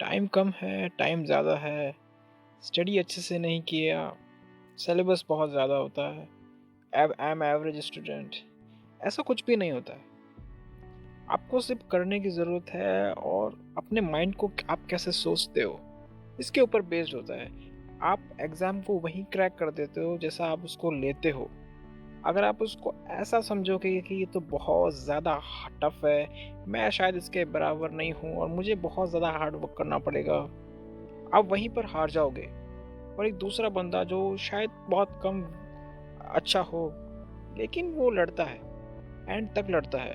Time कम है, time ज़्यादा है, स्टडी अच्छे से नहीं किया, सिलेबस बहुत ज़्यादा होता है, आई एम एवरेज स्टूडेंट, ऐसा कुछ भी नहीं होता है। आपको सिर्फ करने की ज़रूरत है और अपने माइंड को आप कैसे सोचते हो, इसके ऊपर बेस्ड होता है। आप एग्ज़ाम को वहीं क्रैक कर देते हो जैसा आप उसको लेते हो। अगर आप उसको ऐसा समझोगे कि ये तो बहुत ज़्यादा टफ है, मैं शायद इसके बराबर नहीं हूँ और मुझे बहुत ज़्यादा हार्ड वर्क करना पड़ेगा, आप वहीं पर हार जाओगे। और एक दूसरा बंदा जो शायद बहुत कम अच्छा हो, लेकिन वो लड़ता है, एंड तक लड़ता है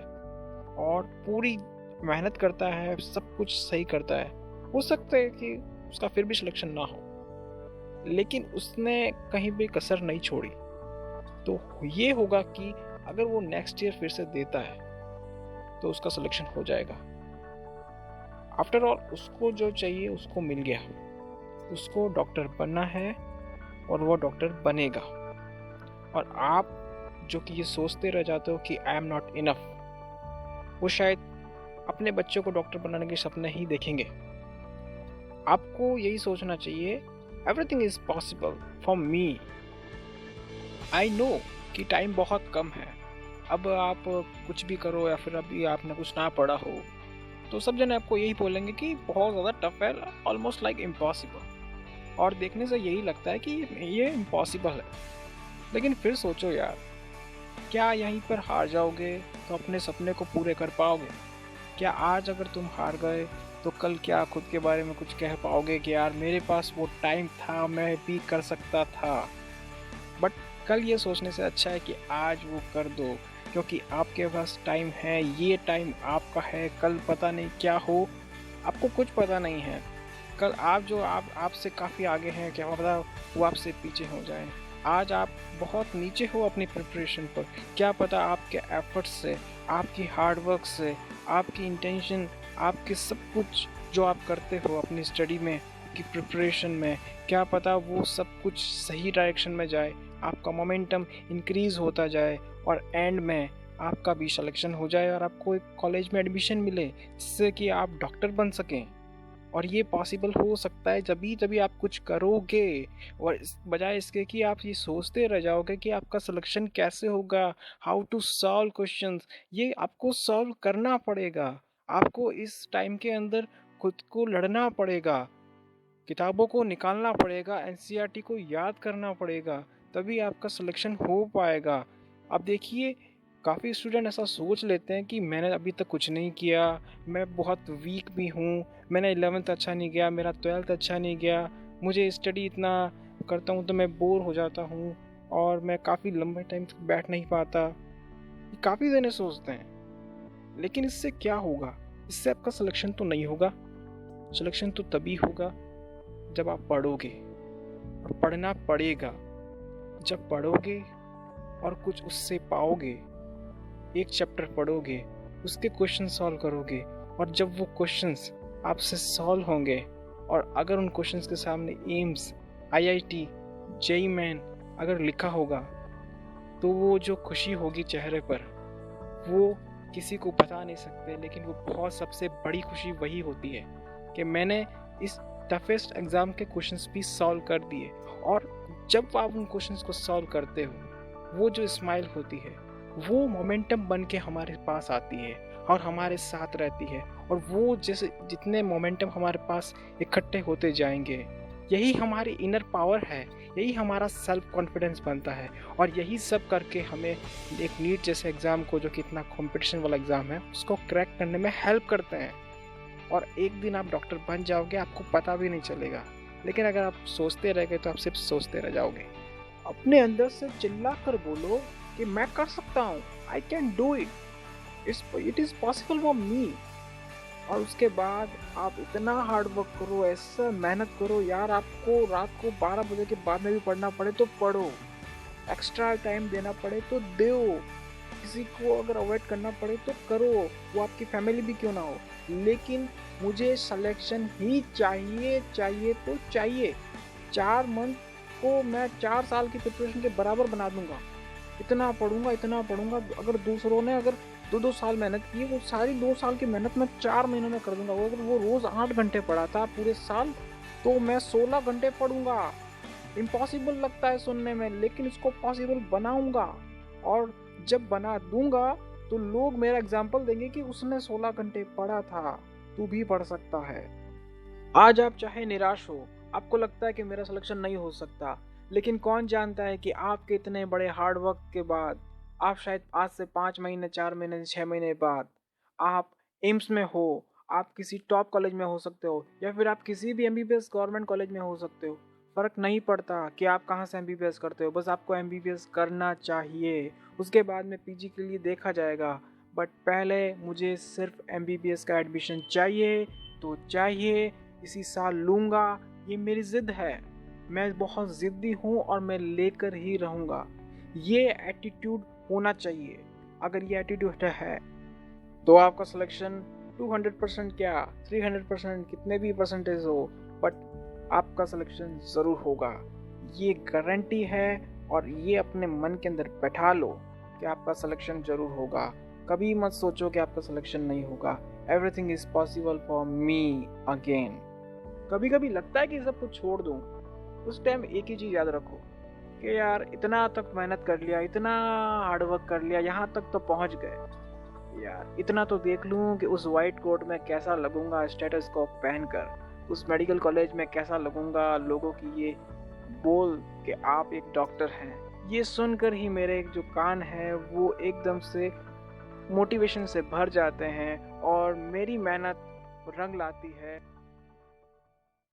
और पूरी मेहनत करता है, सब कुछ सही करता है। हो सकता है कि उसका फिर भी सिलेक्शन ना हो, लेकिन उसने कहीं भी कसर नहीं छोड़ी। तो ये होगा कि अगर वो नेक्स्ट ईयर फिर से देता है तो उसका सिलेक्शन हो जाएगा। आफ्टर ऑल उसको जो चाहिए उसको मिल गया, उसको डॉक्टर बनना है और वो डॉक्टर बनेगा। और आप जो कि ये सोचते रह जाते हो कि आई एम नॉट इनफ, वो शायद अपने बच्चों को डॉक्टर बनाने के सपने ही देखेंगे। आपको यही सोचना चाहिए, everything is possible for me. I know कि टाइम बहुत कम है। अब आप कुछ भी करो या फिर अभी आपने कुछ ना पढ़ा हो तो सब जने आपको यही बोलेंगे कि बहुत ज़्यादा टफ है, ऑलमोस्ट लाइक इम्पॉसिबल। और देखने से यही लगता है कि ये इम्पॉसिबल है। लेकिन फिर सोचो यार, क्या यहीं पर हार जाओगे तो अपने सपने को पूरे कर पाओगे? क्या आज अगर तुम हार गए तो कल क्या खुद के बारे में कुछ कह पाओगे कि यार मेरे पास वो टाइम था, मैं भी कर सकता था? बट कल ये सोचने से अच्छा है कि आज वो कर दो, क्योंकि आपके पास टाइम है, ये टाइम आपका है। कल पता नहीं क्या हो, आपको कुछ पता नहीं है। कल आप जो आपसे काफ़ी आगे हैं, क्या पता वो आपसे पीछे हो जाए। आज आप बहुत नीचे हो अपनी प्रिपरेशन पर, क्या पता आपके एफर्ट्स से, आपकी हार्ड वर्क से, आपकी इंटेंशन, आपके सब कुछ जो आप करते हो अपनी स्टडी में, आपकी प्रिपरेशन में, क्या पता वो सब कुछ सही डायरेक्शन में जाए, आपका मोमेंटम इंक्रीज़ होता जाए और एंड में आपका भी सिलेक्शन हो जाए और आपको एक कॉलेज में एडमिशन मिले जिससे कि आप डॉक्टर बन सकें। और ये पॉसिबल हो सकता है जभी आप कुछ करोगे, और इस बजाय इसके कि आप ये सोचते रह जाओगे कि आपका सिलेक्शन कैसे होगा, हाउ टू सॉल्व क्वेश्चंस। ये आपको सॉल्व करना पड़ेगा। आपको इस टाइम के अंदर खुद को लड़ना पड़ेगा, किताबों को निकालना पड़ेगा, एनसीईआरटी को याद करना पड़ेगा, तभी आपका सिलेक्शन हो पाएगा। अब देखिए, काफ़ी स्टूडेंट ऐसा सोच लेते हैं कि मैंने अभी तक कुछ नहीं किया, मैं बहुत वीक भी हूँ, मैंने 11th अच्छा नहीं गया, मेरा 12th अच्छा नहीं गया, मुझे स्टडी इतना करता हूँ तो मैं बोर हो जाता हूँ और मैं काफ़ी लंबे टाइम तक बैठ नहीं पाता। काफ़ी जने सोचते हैं, लेकिन इससे क्या होगा? इससे आपका सिलेक्शन तो नहीं होगा। सिलेक्शन तो तभी होगा जब आप पढ़ोगे, और पढ़ना पड़ेगा। जब पढ़ोगे और कुछ उससे पाओगे, एक चैप्टर पढ़ोगे, उसके क्वेश्चन सॉल्व करोगे, और जब वो क्वेश्चंस आपसे सॉल्व होंगे और अगर उन क्वेश्चंस के सामने एम्स, आईआईटी, जेईई मेन अगर लिखा होगा, तो वो जो खुशी होगी चेहरे पर, वो किसी को बता नहीं सकते। लेकिन वो बहुत सबसे बड़ी खुशी वही होती है कि मैंने इस टफेस्ट एग्ज़ाम के क्वेश्चंस भी सॉल्व कर दिए। और जब आप उन क्वेश्चंस को सॉल्व करते हो, वो जो स्माइल होती है वो मोमेंटम बन के हमारे पास आती है और हमारे साथ रहती है। और वो जैसे जितने मोमेंटम हमारे पास इकट्ठे होते जाएंगे, यही हमारी इनर पावर है, यही हमारा सेल्फ कॉन्फिडेंस बनता है। और यही सब करके हमें एक नीट जैसे एग्ज़ाम को, जो कि इतना कंपटीशन वाला एग्ज़ाम है, उसको क्रैक करने में हेल्प करते हैं। और एक दिन आप डॉक्टर बन जाओगे, आपको पता भी नहीं चलेगा। लेकिन अगर आप सोचते रह गए तो आप सिर्फ सोचते रह जाओगे। अपने अंदर से चिल्ला कर बोलो कि मैं कर सकता हूँ, I can do it, it is possible for me. और उसके बाद आप इतना हार्ड वर्क करो, ऐसा मेहनत करो यार, आपको रात को 12 बजे के बाद में भी पढ़ना पड़े तो पढ़ो, एक्स्ट्रा टाइम देना पड़े तो दो, किसी को अगर अवॉइड करना पड़े तो करो, वो आपकी फैमिली भी क्यों ना हो। लेकिन मुझे सिलेक्शन ही चाहिए, चाहिए तो चाहिए। 4 मंथ को मैं 4 साल की प्रिपरेशन के बराबर बना दूंगा। इतना पढ़ूंगा, इतना पढ़ूंगा। अगर दूसरों ने अगर 2-2 साल मेहनत की, वो सारी 2 साल की मेहनत मैं 4 महीनों में कर दूंगा। अगर वो रोज 8 घंटे पढ़ाता पूरे साल, तो मैं 16 घंटे पढ़ूंगा। इम्पॉसिबल लगता है सुनने में, लेकिन इसको पॉसिबल बनाऊंगा। और जब बना दूंगा तो लोग मेरा एग्जाम्पल देंगे कि उसने 16 घंटे पढ़ा था, तू भी पढ़ सकता है। आज आप चाहे निराश हो, आपको लगता है कि मेरा सिलेक्शन नहीं हो सकता, लेकिन कौन जानता है कि आपके इतने बड़े हार्ड वर्क के बाद आप शायद आज से 5 महीने, 4 महीने, 6 महीने बाद आप एम्स में हो, आप किसी टॉप कॉलेज में हो सकते हो, या फिर आप किसी भी एमबीबीएस गवर्नमेंट कॉलेज में हो सकते हो। फर्क नहीं पड़ता कि आप कहाँ से एमबीबीएस करते हो, बस आपको एमबीबीएस करना चाहिए। उसके बाद में पीजी के लिए देखा जाएगा, बट पहले मुझे सिर्फ एमबीबीएस का एडमिशन चाहिए तो चाहिए, इसी साल लूँगा। ये मेरी ज़िद है, मैं बहुत ज़िद्दी हूँ और मैं लेकर ही रहूँगा। ये एटीट्यूड होना चाहिए। अगर ये एटीट्यूड है तो आपका सिलेक्शन 200% क्या 300% कितने भी परसेंटेज हो, बट आपका सिलेक्शन ज़रूर होगा। ये गारंटी है, और ये अपने मन के अंदर बैठा लो कि आपका सिलेक्शन ज़रूर होगा। कभी मत सोचो कि आपका सिलेक्शन नहीं होगा। Everything is possible for me again. कभी कभी लगता है कि सब कुछ छोड़ दूँ, उस टाइम एक ही चीज़ याद रखो कि यार इतना तक मेहनत कर लिया, इतना हार्डवर्क कर लिया, यहाँ तक तो पहुँच गए यार, इतना तो देख लूँ कि उस वाइट कोट में कैसा लगूंगा स्टेथोस्कोप पहनकर, उस मेडिकल कॉलेज में कैसा लगूंगा, लोगों की ये बोल कि आप एक डॉक्टर हैं। ये सुनकर ही मेरे जो कान हैं वो एकदम से मोटिवेशन से भर जाते हैं, और मेरी मेहनत रंग लाती है।